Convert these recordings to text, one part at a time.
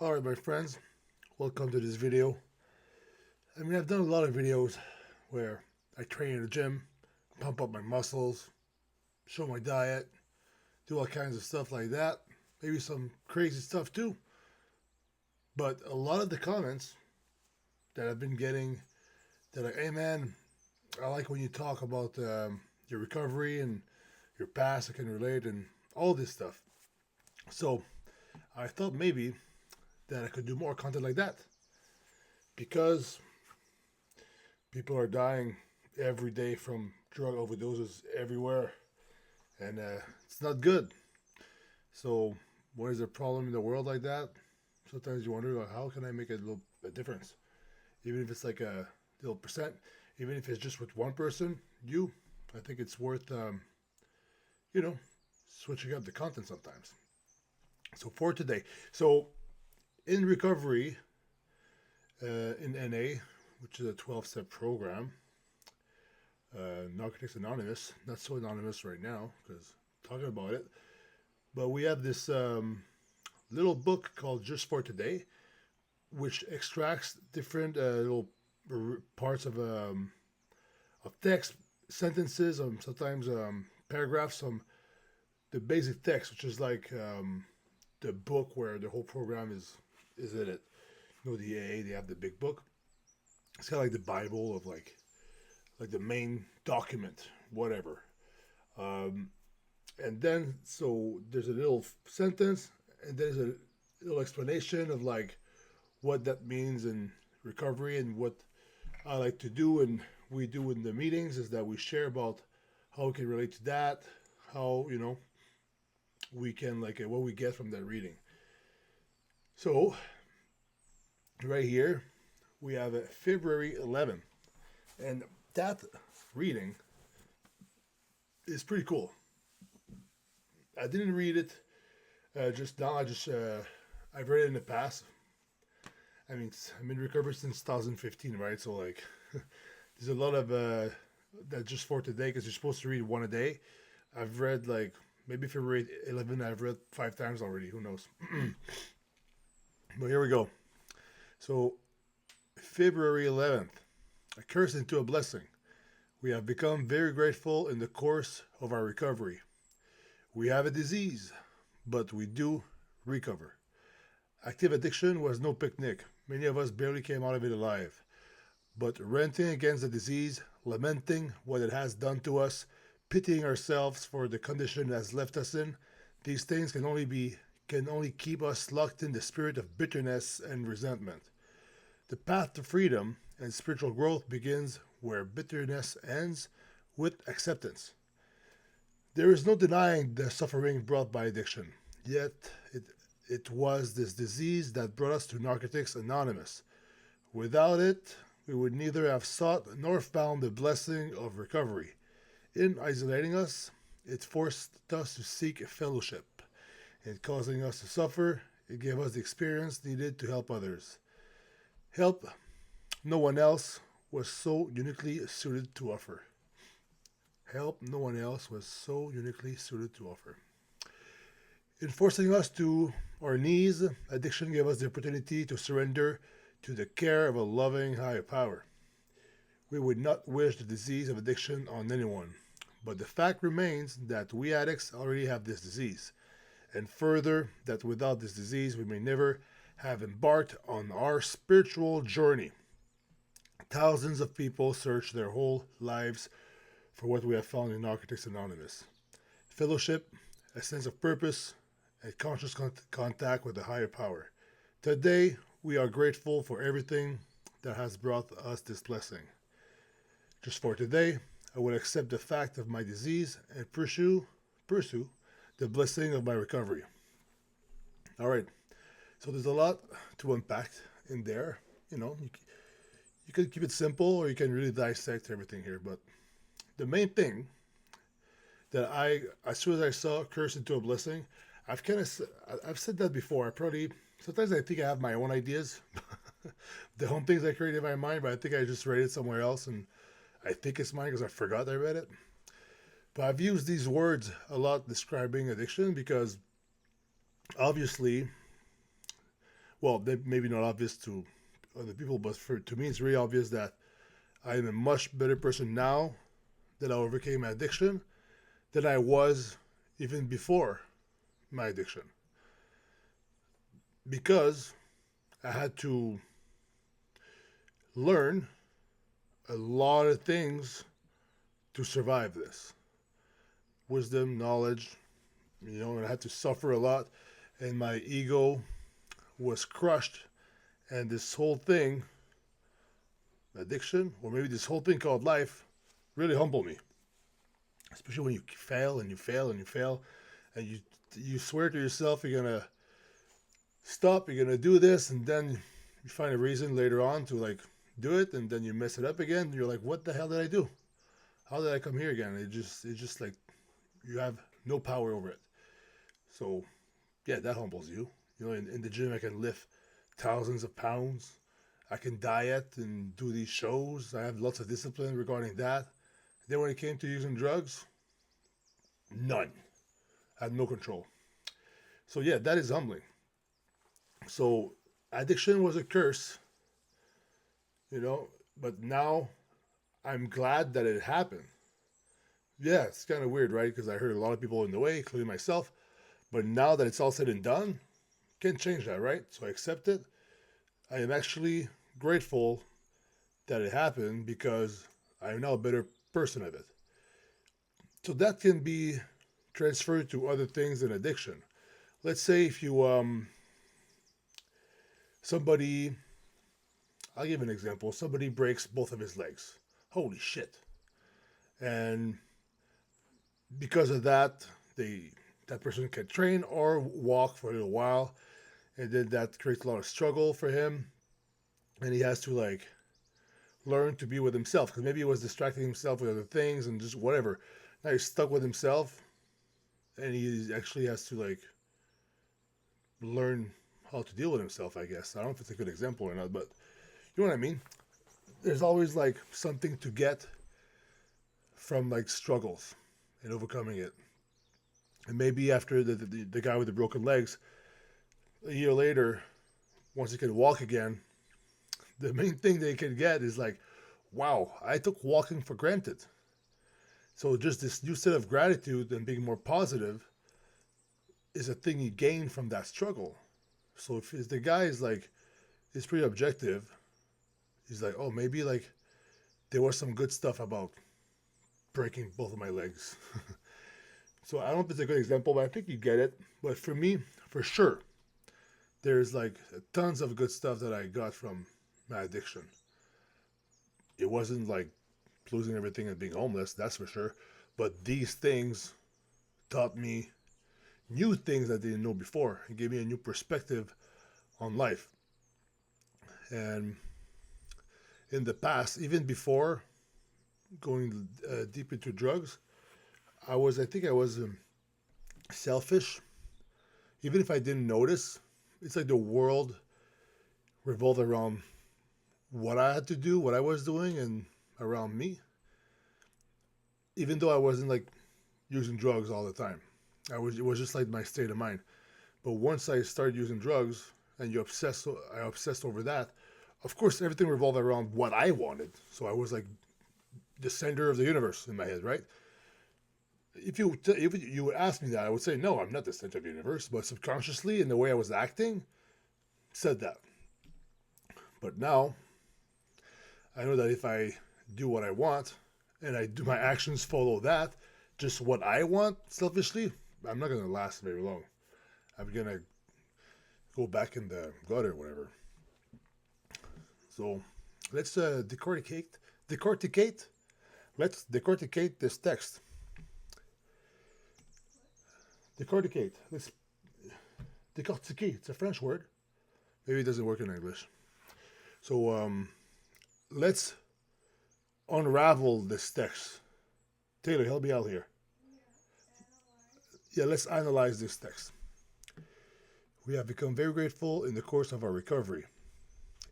Alright, my friends, welcome to this video. I've done a lot of videos where I train in the gym, pump up my muscles, show my diet, do all kinds of stuff like that. Maybe some crazy stuff too. But a lot of the comments that I've been getting, they're like, hey man, I like when you talk about your recovery and your past, I can relate, and all this stuff. So I thought maybe that I could do more content like that because people are dying every day from drug overdoses everywhere, and it's not good. So, what is the problem in the world like that? Sometimes you wonder, like, how can I make a difference? Even if it's like a little percent, even if it's just with one person, I think it's worth, you know, switching up the content sometimes. So for today, so in recovery, in NA, which is a 12-step program, Narcotics Anonymous, not so anonymous right now because talking about it, but we have this little book called Just for Today, which extracts different little parts of text, sentences, sometimes paragraphs from the basic text, which is like the book where the whole program is in it. You know, the AA, they have the big book. It's kind of like the Bible of like the main document, whatever. Um, and then so there's a little sentence, and there's a little explanation of like what that means in recovery and what I like to do and we do in the meetings is that we share about how we can relate to that, how we can like what we get from that reading. So right here we have February 11th, and that reading is pretty cool. I didn't read it just now. I've read it in the past. I'm in recovery since 2015, right? So like, there's a lot of that just for today because you're supposed to read one a day. I've read like maybe February 11. I've read 5 times already. Who knows? But here we go. So February 11th, a curse into a blessing. We have become very grateful in the course of our recovery. We have a disease, but we do recover. Active addiction was no picnic. Many of us barely came out of it alive. But ranting against the disease, lamenting what it has done to us, pitying ourselves for the condition it has left us in, these things can only keep us locked in the spirit of bitterness and resentment. The path to freedom and spiritual growth begins where bitterness ends, with acceptance. There is no denying the suffering brought by addiction. Yet it it was this disease that brought us to Narcotics Anonymous. Without it, we would neither have sought nor found the blessing of recovery. In isolating us, it forced us to seek fellowship. In causing us to suffer, it gave us the experience needed to help others. Help no one else was so uniquely suited to offer. Help no one else was so uniquely suited to offer. In forcing us to our knees, addiction gave us the opportunity to surrender to the care of a loving higher power. We would not wish the disease of addiction on anyone, but the fact remains that we addicts already have this disease, and further, that without this disease, we may never have embarked on our spiritual journey. Thousands of people search their whole lives for what we have found in Narcotics Anonymous: fellowship, a sense of purpose, and conscious contact with a higher power. Today, we are grateful for everything that has brought us this blessing. Just for today, I will accept the fact of my disease and pursue the blessing of my recovery. All right, so there's a lot to unpack in there. You can keep it simple or you can really dissect everything here. But the main thing that as soon as I saw curse into a blessing, I've said that before. Sometimes I think I have my own ideas, the own things I create in my mind, but I think I just read it somewhere else and I think it's mine because I forgot I read it. But I've used these words a lot describing addiction because obviously well, maybe not obvious to other people, but to me, it's really obvious that I am a much better person now that I overcame my addiction than I was even before my addiction. Because I had to learn a lot of things to survive this. Wisdom, knowledge, and I had to suffer a lot, and my ego was crushed, and this whole thing, addiction, or maybe this whole thing called life, really humbled me. Especially when you fail and you fail and you fail, and you swear to yourself you're gonna stop, you're gonna do this, and then you find a reason later on to like do it, and then you mess it up again. You're like, what the hell did I do? How did I come here again? It's just like you have no power over it. So yeah, that humbles you. In the gym I can lift thousands of pounds. I can diet and do these shows. I have lots of discipline regarding that. Then when it came to using drugs, none. I had no control. So yeah, that is humbling. So addiction was a curse, but now I'm glad that it happened. Yeah, it's kind of weird, right? Because I hurt a lot of people in the way, including myself. But now that it's all said and done, can't change that, right? So I accept it. I am actually grateful that it happened because I am now a better person of it. So that can be transferred to other things than addiction. Let's say if you somebody, I'll give an example. Somebody breaks both of his legs. Holy shit! And because of that, that person can train or walk for a little while, and then that creates a lot of struggle for him, and he has to like learn to be with himself because maybe he was distracting himself with other things and just whatever. Now he's stuck with himself, and he actually has to like learn how to deal with himself. I guess I don't know if it's a good example or not, but you know what I mean. There's always like something to get from like struggles and overcoming it. And maybe after the guy with the broken legs, a year later, once he can walk again, the main thing they can get is like, wow, I took walking for granted. So just this new set of gratitude and being more positive is a thing you gain from that struggle. So if the guy is like, is pretty objective, he's like, oh, maybe like there was some good stuff about breaking both of my legs. So I don't know if it's a good example, but I think you get it. But for me, for sure, there's like tons of good stuff that I got from my addiction. It wasn't like losing everything and being homeless, that's for sure. But these things taught me new things I didn't know before. It gave me a new perspective on life. And in the past, even before going deep into drugs, I think I was selfish. Even if I didn't notice, it's like the world revolved around what I had to do, what I was doing, and around me. Even though I wasn't like using drugs all the time, it was just like my state of mind. But once I started using drugs, and I obsessed over that. Of course, everything revolved around what I wanted. So I was like the center of the universe in my head, right? If you would ask me that, I would say no, I'm not the center of the universe. But subconsciously, in the way I was acting, said that. But now I know that if I do what I want and I do my actions follow that, just what I want selfishly, I'm not gonna last very long. I'm gonna go back in the gutter or whatever. So let's decorticate. Let's decorticate this text. Decorticate. Let's décortiquer. It's a French word. Maybe it doesn't work in English. So let's unravel this text. Taylor, help me out here. Yeah, let's analyze this text. We have become very grateful in the course of our recovery.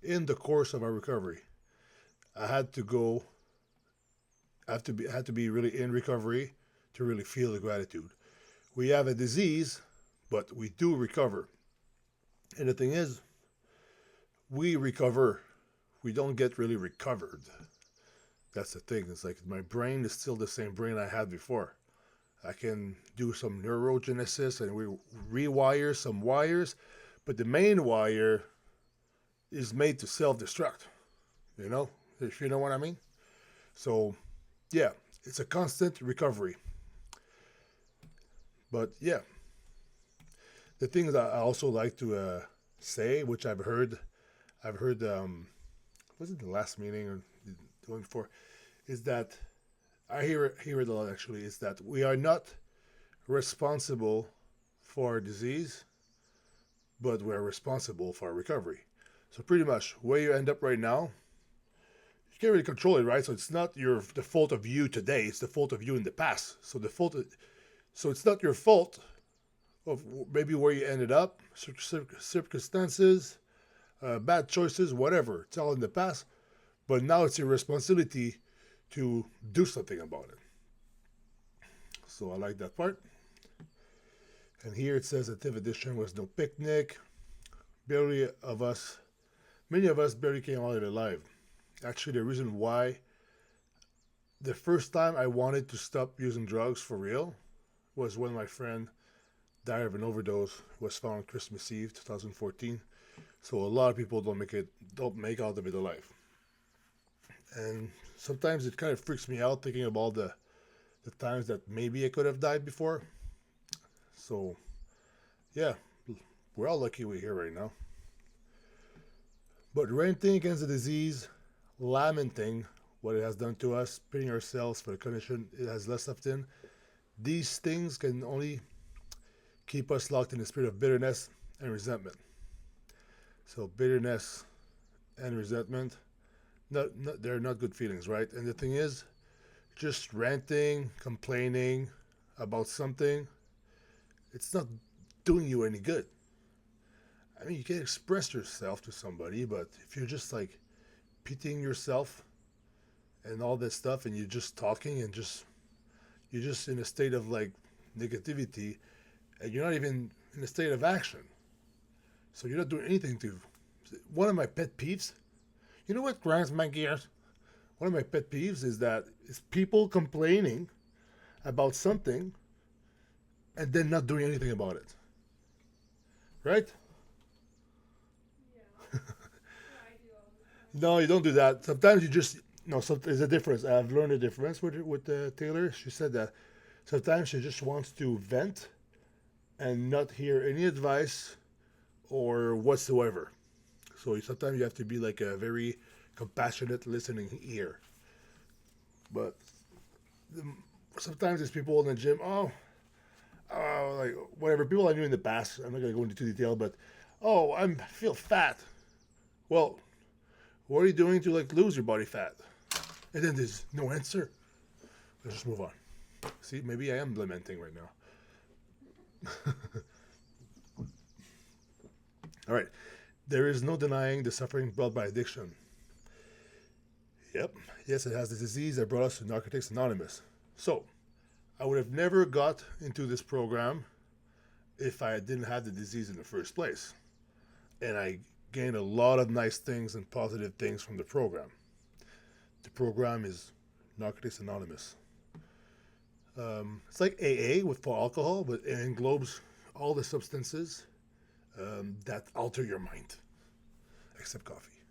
In the course of our recovery, I had to go. I had to be really in recovery to really feel the gratitude. We have a disease, but we do recover. And the thing is, we recover. We don't get really recovered. That's the thing. It's like my brain is still the same brain I had before. I can do some neurogenesis and we rewire some wires, but the main wire is made to self-destruct. You know, if you know what I mean. So yeah, it's a constant recovery. But yeah, the things that I also like to say, which I've heard, was it the last meeting or the one before, is that I hear it a lot actually. Is that we are not responsible for our disease, but we're responsible for our recovery. So pretty much where you end up right now, you can't really control it, right? So it's not the fault of you today; it's the fault of you in the past. So it's not your fault of maybe where you ended up, circumstances, bad choices, whatever. It's all in the past. But now it's your responsibility to do something about it. So I like that part. And here it says that 10th edition was no picnic. Barely of us, many of us barely came out of it alive. Actually, the reason why the first time I wanted to stop using drugs for real was when my friend died of an overdose. Was found on Christmas Eve, 2014. So a lot of people don't make out of it alive. And sometimes it kind of freaks me out thinking about the times that maybe I could have died before. So yeah, we're all lucky we're here right now. But ranting against the disease, lamenting what it has done to us, pitying ourselves for the condition it has left us in, these things can only keep us locked in the spirit of bitterness and resentment. So bitterness and resentment, they're not good feelings, right? And the thing is, just ranting, complaining about something, it's not doing you any good. I mean, you can express yourself to somebody, but if you're just like pitying yourself and all this stuff, and you're just talking and you're just in a state of like negativity, and you're not even in a state of action, so you're not doing anything to. One of my pet peeves, you know what grinds my gears? One of my pet peeves is people complaining about something and then not doing anything about it, right? No, you don't do that. Sometimes you just no. So there's a difference. I've learned a difference with Taylor. She said that sometimes she just wants to vent and not hear any advice or whatsoever. So sometimes you have to be like a very compassionate listening ear. But the, sometimes there's people in the gym. Like whatever people I knew in the past. I'm not gonna go into too detail, but I feel fat. Well, what are you doing to like lose your body fat? And then there's no answer. Let's just move on. See, maybe I am lamenting right now. All right. There is no denying the suffering brought by addiction. Yep. Yes, it has the disease that brought us to Narcotics Anonymous. So, I would have never got into this program if I didn't have the disease in the first place. And I gained a lot of nice things and positive things from the program. The program is Narcotics Anonymous. It's like AA with for alcohol, but it englobes all the substances that alter your mind, except coffee.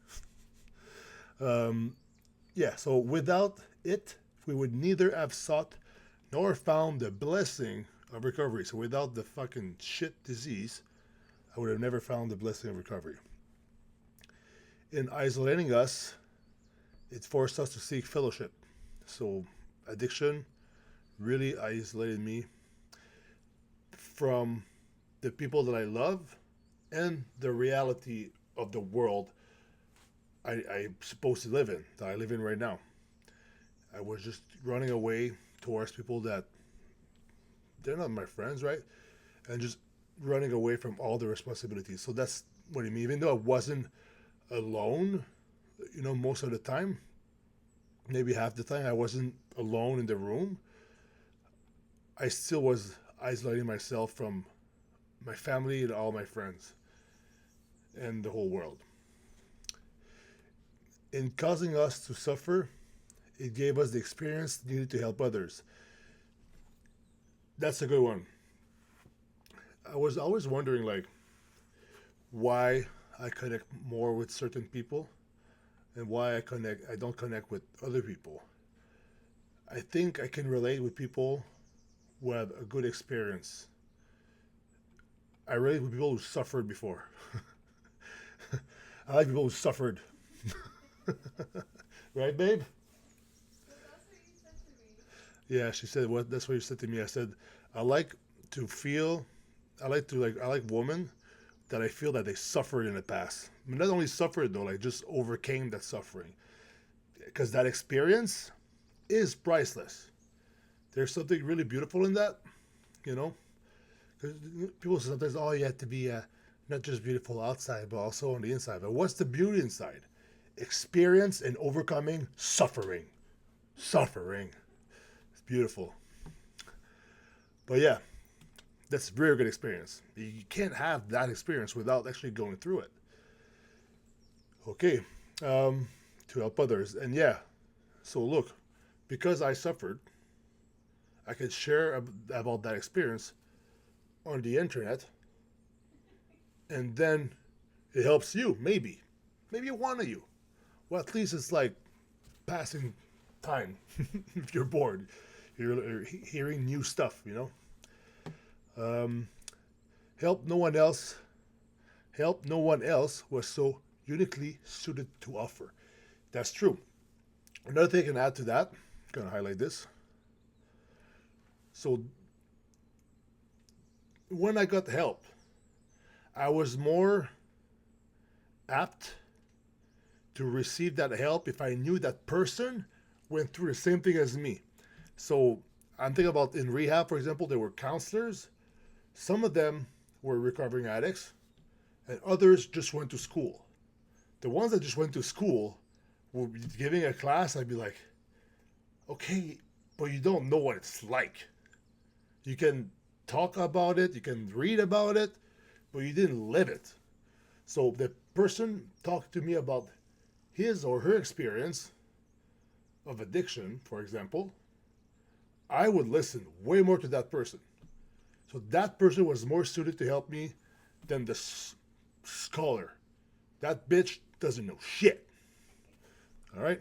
Yeah, so without it, we would neither have sought nor found the blessing of recovery. So without the fucking shit disease, I would have never found the blessing of recovery. In isolating us, it forced us to seek fellowship. So addiction really isolated me from the people that I love and the reality of the world I'm supposed to live in, that I live in right now. I was just running away towards people that they're not my friends, right? And just running away from all the responsibilities. So that's what I mean. Even though I wasn't alone, most of the time, maybe half the time I wasn't alone in the room, I still was isolating myself from my family and all my friends and the whole world. In causing us to suffer, it gave us the experience needed to help others. That's a good one. I was always wondering, like, why I connect more with certain people and why I don't connect with other people. I think I can relate with people who have a good experience. I relate with people who suffered before. I like people who suffered. Right, babe? Yeah, she said what that's what you said to me. I said I like to feel I like women that I feel that they suffered in the past. I mean, not only suffered though, like just overcame that suffering. Because that experience is priceless. There's something really beautiful in that, you know? Because people sometimes, oh, you have to be not just beautiful outside, but also on the inside. But what's the beauty inside? Experience and overcoming suffering. Suffering. It's beautiful. But yeah, that's a very good experience. You can't have that experience without actually going through it. Okay, to help others. And yeah, so look, because I suffered, I could share about that experience on the internet, and then it helps you, maybe. Maybe one of you. Well, at least it's like passing time if you're bored. You're hearing new stuff, you know? Um, help no one else. Help no one else was so uniquely suited to offer. That's true. Another thing I can add to that, I'm going to highlight this. So when I got help, I was more apt to receive that help if I knew that person went through the same thing as me. So I'm thinking about in rehab, for example, there were counselors. Some of them were recovering addicts, and others just went to school. The ones that just went to school were giving a class. I'd be like, okay, but you don't know what it's like. You can talk about it, you can read about it, but you didn't live it. So the person talked to me about his or her experience of addiction, for example. I would listen way more to that person. So that person was more suited to help me than the scholar. That bitch doesn't know shit. All right?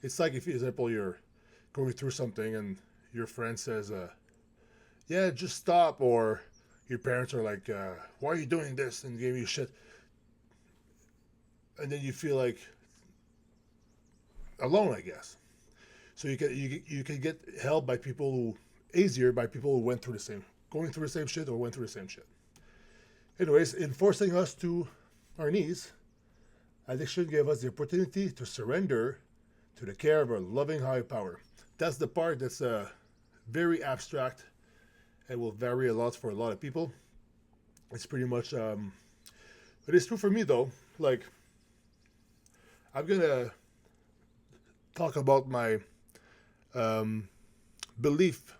It's like if, for example, you're going through something and your friend says, yeah, just stop, or your parents are like, why are you doing this, and give you shit, and then you feel like alone, I guess. So you can get help by people who easier by people who went through the same going through the same shit or went through the same shit. Anyways, in forcing us to our knees, addiction gave us the opportunity to surrender to the care of our loving higher power. That's the part that's very abstract and will vary a lot for a lot of people. It's pretty much, but it's true for me though. Like, I'm gonna talk about my belief,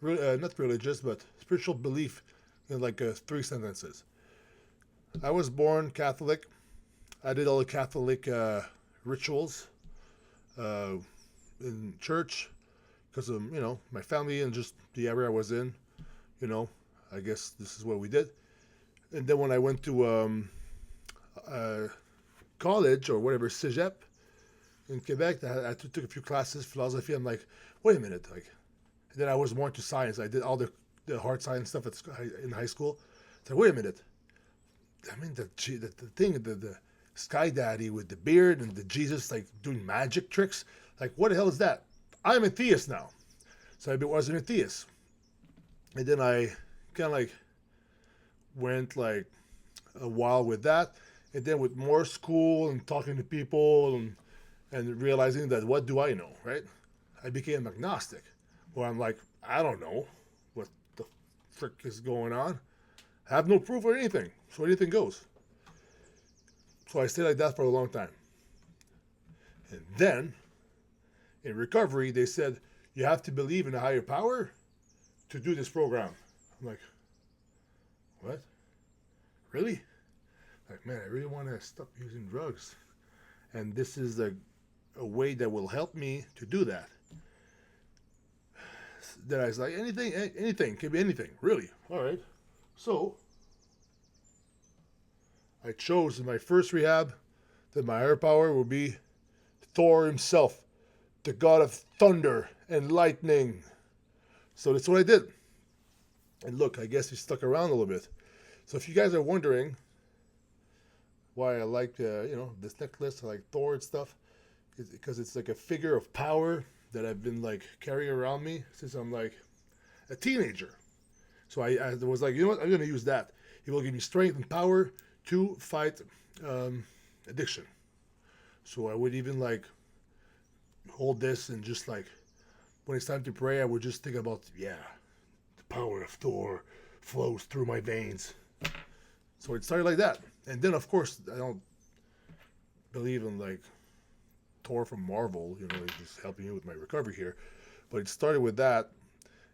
not religious, but spiritual belief in like 3 sentences. I was born Catholic. I did all the Catholic rituals uh, in church because of my family and just the area I was in. You know, I guess this is what we did. And then when I went to college or whatever, Cégep in Quebec, I took a few classes, philosophy. I'm like, wait a minute, like. And then I was more into science. I did all the hard science stuff in high school. So wait a minute. I mean, the thing, the Sky Daddy with the beard and the Jesus like doing magic tricks. Like, what the hell is that? I'm a theist now. So I wasn't a theist. And then I kind of like went like a while with that. And then with more school and talking to people and realizing that what do I know, right? I became agnostic. Where I'm like, I don't know what the frick is going on. I have no proof or anything. So anything goes. So I stayed like that for a long time. And then, in recovery, they said, you have to believe in a higher power to do this program. I'm like, what? Really? Like, man, I really want to stop using drugs. And this is a way that will help me to do that. Then I was like, anything, can be anything, really. All right. So I chose in my first rehab that my higher power will be Thor himself, the god of thunder and lightning. So that's what I did. And look, I guess he stuck around a little bit. So if you guys are wondering why I like, this necklace, I like Thor and stuff, it's because it's like a figure of power that I've been like carrying around me since I'm like a teenager. So I was like, you know what, I'm going to use that. It will give me strength and power to fight addiction. So I would even like hold this and just like when it's time to pray, I would just think about, yeah, the power of Thor flows through my veins. So it started like that. And then, of course, I don't believe in like Thor from Marvel, he's helping me with my recovery here. But it started with that.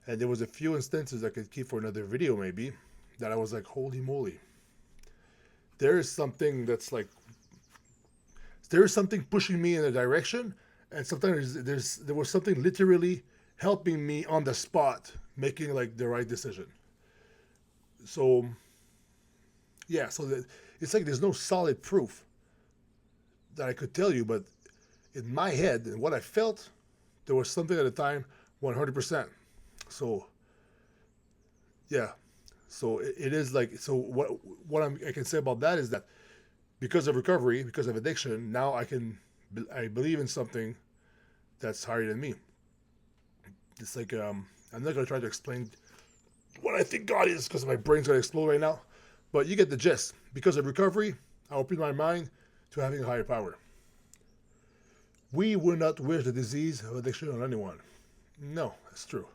And there was a few instances I could keep for another video maybe that I was like, holy moly. There is something pushing me in a direction, and sometimes there was something literally helping me on the spot, making like the right decision. So yeah, it's like there's no solid proof that I could tell you, but in my head and what I felt, there was something at the time, 100%. So yeah, so it is like, so what I can say about that is that because of recovery, because of addiction, now I believe in something that's higher than me. It's like I'm not gonna try to explain what I think God is because my brain's gonna explode right now, but you get the gist. Because of recovery, I open my mind to having a higher power. We would not wish the disease of addiction on anyone. No, that's true.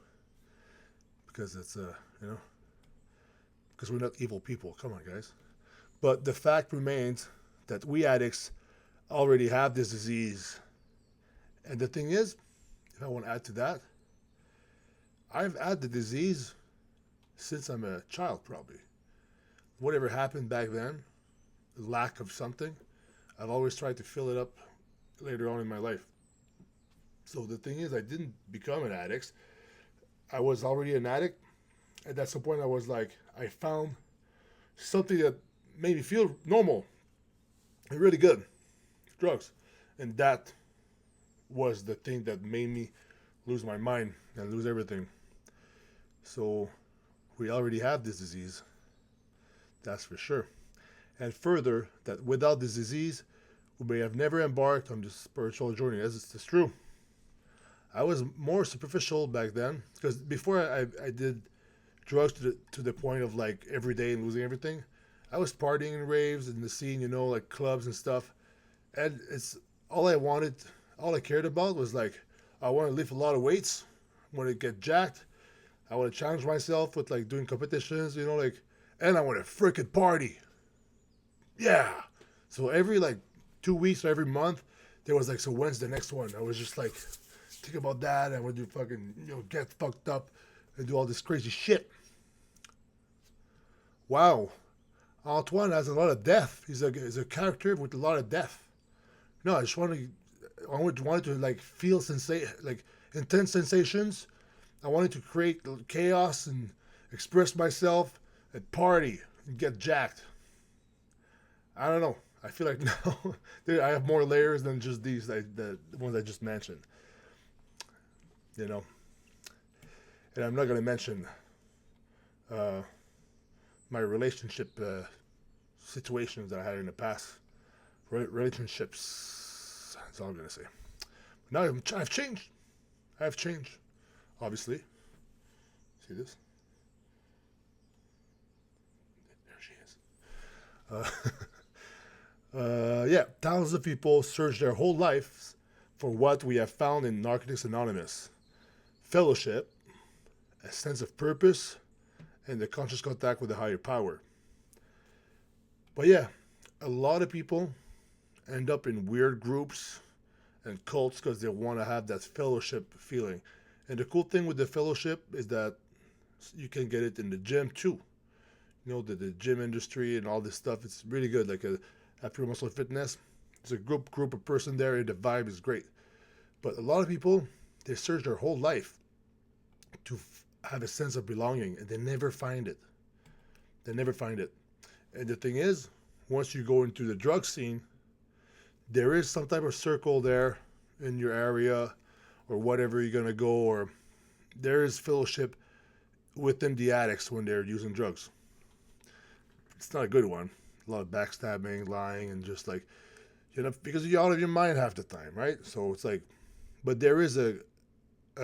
Because it's because we're not evil people. Come on, guys. But the fact remains that we addicts already have this disease. And the thing is, if I want to add to that, I've had the disease since I'm a child, probably. Whatever happened back then, the lack of something, I've always tried to fill it up later on in my life. So the thing is, I didn't become an addict. I was already an addict. And that's the point I was like, I found something that made me feel normal and really good. Drugs. And that was the thing that made me lose my mind and lose everything. So we already have this disease. That's for sure. And further, that without this disease, we may have never embarked on this spiritual journey. It's true. I was more superficial back then because before I did drugs to the point of like every day and losing everything, I was partying in raves in the scene, like clubs and stuff. And it's all I cared about was like, I want to lift a lot of weights, I want to get jacked, I want to challenge myself with like doing competitions, and I want to freaking party. Yeah. So every like 2 weeks or every month, there was like, so when's the next one? I was just like, think about that. I would do fucking, get fucked up and do all this crazy shit. Wow. Antoine has a lot of depth. He's a character with a lot of depth. No, I wanted to like feel like intense sensations. I wanted to create chaos and express myself and party and get jacked. I don't know. I feel like now I have more layers than just the ones I just mentioned. And I'm not going to mention my relationship situations that I had in the past. Relationships. That's all I'm going to say. Now I've changed. I've changed. Obviously. See this? There she is. Yeah, thousands of people search their whole lives for what we have found in Narcotics Anonymous. Fellowship, a sense of purpose, and the conscious contact with a higher power. But yeah, a lot of people end up in weird groups and cults because they want to have that fellowship feeling. And the cool thing with the fellowship is that you can get it in the gym too. the gym industry and all this stuff. It's really good. Like after muscle fitness, there's a group of person there, and the vibe is great. But a lot of people, they search their whole life to have a sense of belonging, and they never find it. They never find it. And the thing is, once you go into the drug scene, there is some type of circle there in your area, or whatever you're gonna go, or there is fellowship within the addicts when they're using drugs. It's not a good one. A lot of backstabbing, lying, and just like because you're out of your mind half the time, right? So it's like, but there is a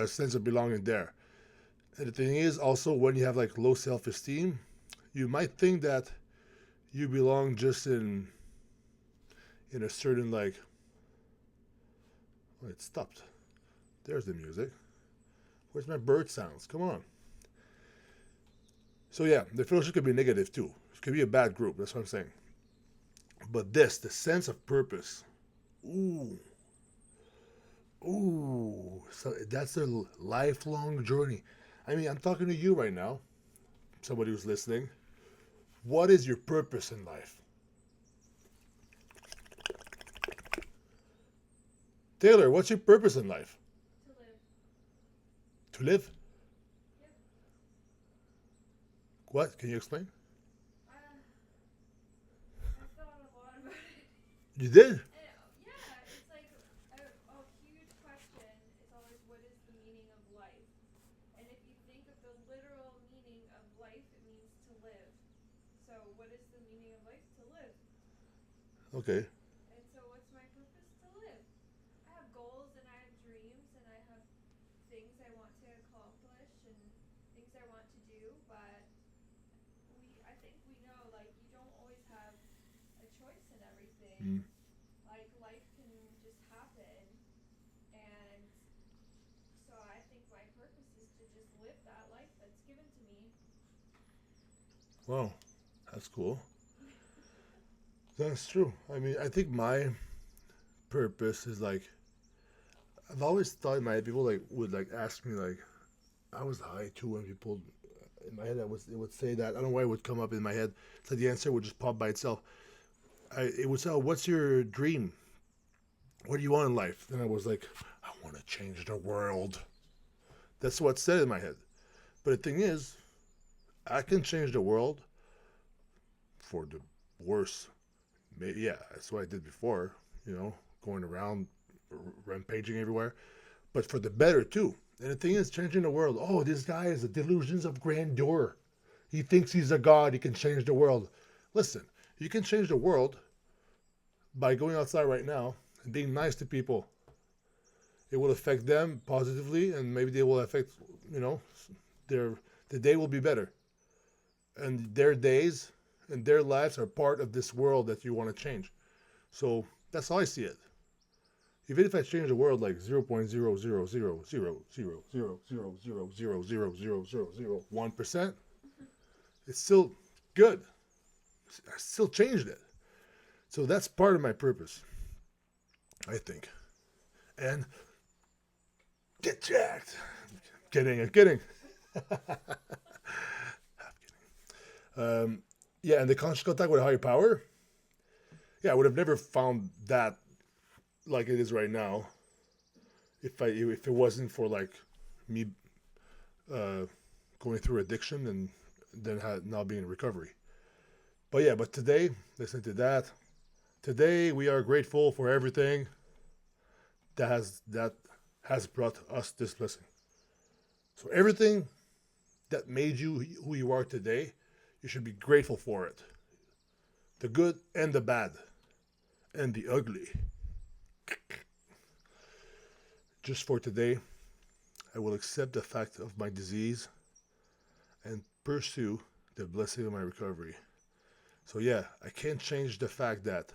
sense of belonging there. And the thing is also when you have like low self esteem, you might think that you belong just in a certain like. Oh, it stopped. There's the music. Where's my bird sounds? Come on. So yeah, the fellowship could be negative too. It could be a bad group. That's what I'm saying. But the sense of purpose. Ooh, ooh. So that's a lifelong journey. I mean, I'm talking to you right now, somebody who's listening. What is your purpose in life? Taylor, what's your purpose in life? To live. To live? Yep. What? Can you explain? I thought a lot about it. You did? Yeah, it's like a huge question is always what is the meaning of life? And if you think of the literal meaning of life, it means to live. So, what is the meaning of life? To live. Okay. And so, what's my purpose? To live. I have goals and I have dreams and I have things I want to accomplish and things I want to do, but I think we know like you don't always have a choice in everything. Mm. Like life can just happen, and so I think my purpose is to just live that life that's given to me. Wow. That's cool. That's true. I mean, I think my purpose is like I've always thought in my head people like would like ask me like I was high too when people in my head it would say that I don't know why it would come up in my head. It's like the answer would just pop by itself. It would say, oh, "What's your dream? What do you want in life?" Then I was like, "I want to change the world." That's what's said in my head. But the thing is, I can change the world for the worse. Yeah, that's what I did before. Going around rampaging everywhere. But for the better too. And the thing is, changing the world. Oh, this guy has the delusions of grandeur. He thinks he's a god. He can change the world. Listen, you can change the world by going outside right now and being nice to people. It will affect them positively, and maybe they will affect, you know, their the day will be better, and their days and their lives are part of this world that you want to change. So that's how I see it. Even if I change the world like 0.000000000000001%, it's still good. I still changed it. So that's part of my purpose, I think. And get jacked. Kidding, I'm kidding. Yeah, and the conscious contact with a higher power. Yeah, I would have never found that like it is right now if it wasn't for like me uh, going through addiction and then now being in recovery. But yeah, but today, listening to that, today we are grateful for everything that has brought us this blessing. So everything that made you who you are today, you should be grateful for it. The good and the bad and the ugly. Just for today, I will accept the fact of my disease and pursue the blessing of my recovery. So yeah, I can't change the fact that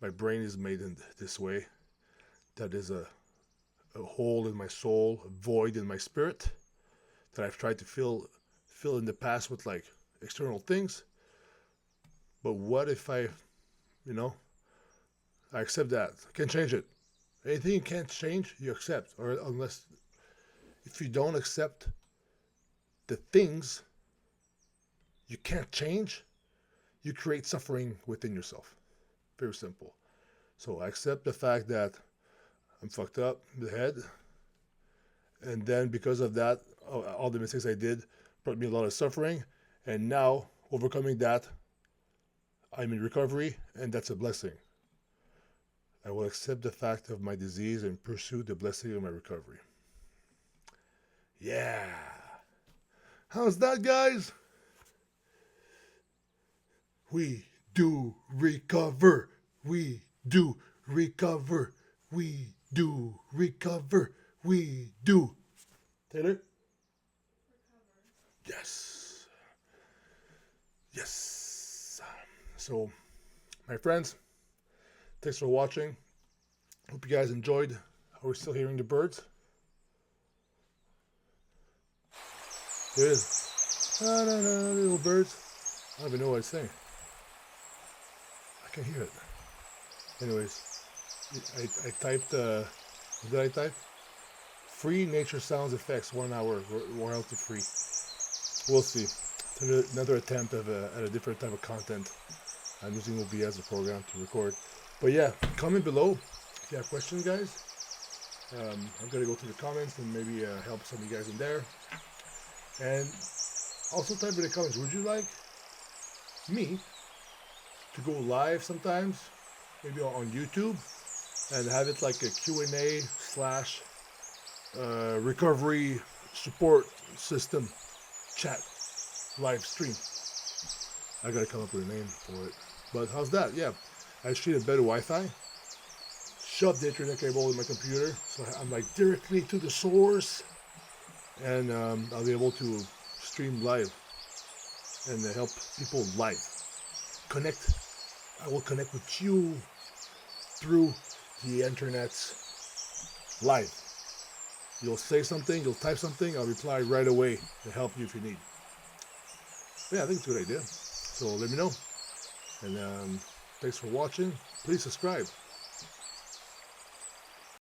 my brain is made in this way. That is a hole in my soul, a void in my spirit that I've tried to fill in the past with like external things. But what if you know, I accept that. I can't change it. Anything you can't change, you accept. Or unless if you don't accept the things, you can't change, you create suffering within yourself. Very simple. So I accept the fact that I'm fucked up in the head, and then because of that, all the mistakes I did brought me a lot of suffering, and now overcoming that, I'm in recovery, and that's a blessing. I will accept the fact of my disease and pursue the blessing of my recovery. Yeah. How's that, guys? We do recover. We do recover. We do recover. We do. Taylor? Yes. Yes. So, my friends, thanks for watching. Hope you guys enjoyed. Are we still hearing the birds? There it is. No, no, no, little birds. I don't even know what it's saying. I can hear it. Anyways, I typed, what did I type? Free nature sounds effects, 1 hour, royalty free. We'll see. Another attempt at a different type of content. I'm using OBS as a program to record. But yeah, comment below if you have questions, guys. I'm going to go through the comments and maybe help some of you guys in there. And also type in the comments, would you like me to go live sometimes, maybe on YouTube, and have it like a Q&A slash recovery support system chat live stream? I gotta come up with a name for it. But how's that? Yeah, I just need a better Wi-Fi. Shove the internet cable in my computer, so I'm like directly to the source, and I'll be able to stream live and help people live. Connect. I will connect with you through the internet live. You'll say something, you'll type something, I'll reply right away to help you if you need. Yeah, I think it's a good idea. So let me know. And thanks for watching. Please subscribe.